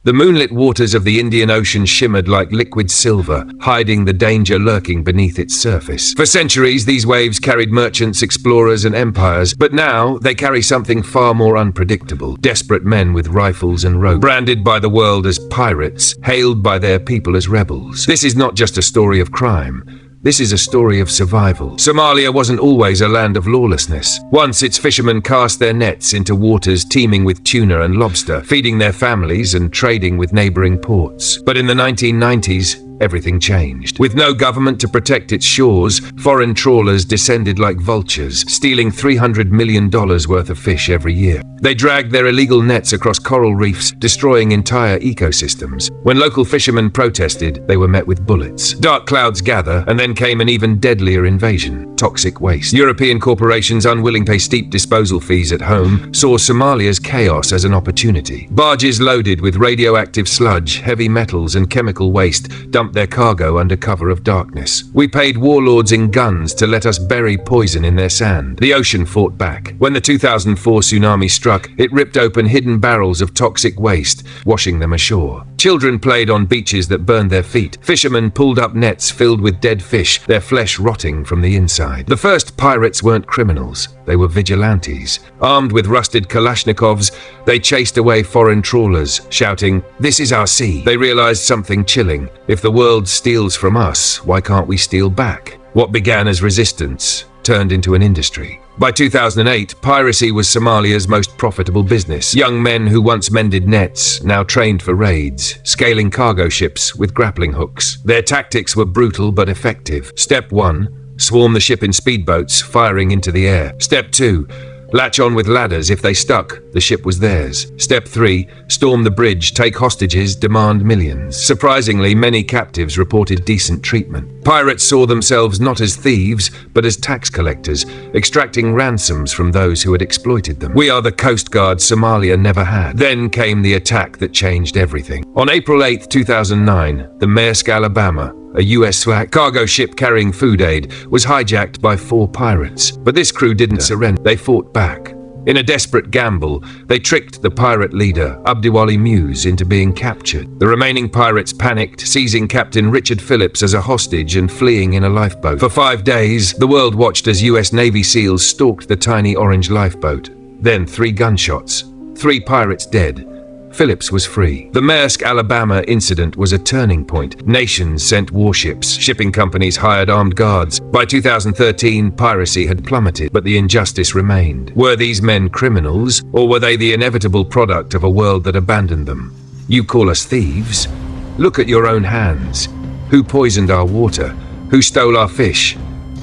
The moonlit waters of the Indian Ocean shimmered like liquid silver, hiding the danger lurking beneath its surface. For centuries, these waves carried merchants, explorers, and empires, but now they carry something far more unpredictable. Desperate men with rifles and ropes, branded by the world as pirates, hailed by their people as rebels. This is not just a story of crime. This is a story of survival. Somalia wasn't always a land of lawlessness. Once its fishermen cast their nets into waters teeming with tuna and lobster, feeding their families and trading with neighboring ports. But in the 1990s, everything changed. With no government to protect its shores, foreign trawlers descended like vultures, stealing $300 million worth of fish every year. They dragged their illegal nets across coral reefs, destroying entire ecosystems. When local fishermen protested, they were met with bullets. Dark clouds gather, and then came an even deadlier invasion: toxic waste. European corporations, unwilling to pay steep disposal fees at home, saw Somalia's chaos as an opportunity. Barges loaded with radioactive sludge, heavy metals, and chemical waste dumped their cargo under cover of darkness. We paid warlords in guns to let us bury poison in their sand. The ocean fought back. When the 2004 tsunami struck, it ripped open hidden barrels of toxic waste, washing them ashore. Children played on beaches that burned their feet. Fishermen pulled up nets filled with dead fish, their flesh rotting from the inside. The first pirates weren't criminals. They were vigilantes. Armed with rusted Kalashnikovs, they chased away foreign trawlers, shouting, "This is our sea." They realized something chilling. If the world steals from us, why can't we steal back? What began as resistance turned into an industry. By 2008, piracy was Somalia's most profitable business. Young men who once mended nets now trained for raids, scaling cargo ships with grappling hooks. Their tactics were brutal but effective. Step 1, swarm the ship in speedboats, firing into the air. Step 2, latch on with ladders. If they stuck, the ship was theirs. Step 3, storm the bridge, take hostages, demand millions. Surprisingly, many captives reported decent treatment. Pirates saw themselves not as thieves, but as tax collectors, extracting ransoms from those who had exploited them. We are the Coast Guard Somalia never had. Then came the attack that changed everything. On April 8, 2009, the Maersk Alabama, a US cargo ship carrying food aid, was hijacked by 4 pirates. But this crew didn't surrender. They fought back. In a desperate gamble, they tricked the pirate leader, Abdiwali Muse, into being captured. The remaining pirates panicked, seizing Captain Richard Phillips as a hostage and fleeing in a lifeboat. For 5 days, the world watched as US Navy SEALs stalked the tiny orange lifeboat. Then 3 gunshots. 3 pirates dead. Phillips was free. The Maersk Alabama incident was a turning point. Nations sent warships. Shipping companies hired armed guards. By 2013, piracy had plummeted, but the injustice remained. Were these men criminals, or were they the inevitable product of a world that abandoned them? You call us thieves? Look at your own hands. Who poisoned our water? Who stole our fish?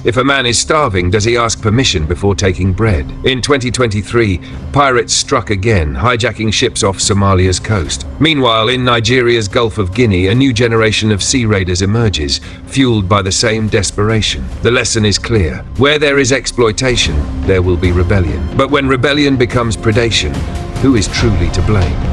If a man is starving, does he ask permission before taking bread? In 2023, pirates struck again, hijacking ships off Somalia's coast. Meanwhile, in Nigeria's Gulf of Guinea, a new generation of sea raiders emerges, fueled by the same desperation. The lesson is clear. Where there is exploitation, there will be rebellion. But when rebellion becomes predation, who is truly to blame?